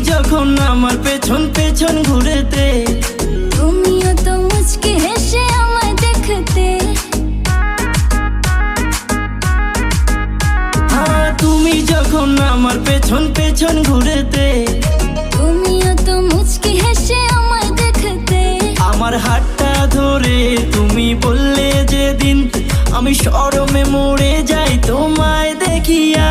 যখন আমার পেছন পেছন ঘুরেতে, তুমিও তো মুচকি হেসে আমায় দেখতে। হ্যাঁ তুমি যখন আমার পেছন পেছন ঘুরেতে, তুমিও তো মুচকি হেসে আমায় দেখতে। আমার হাতটা ধরে তুমি বললে যেদিন, আমি শরমে মরে যাই তোমায় দেখিয়া।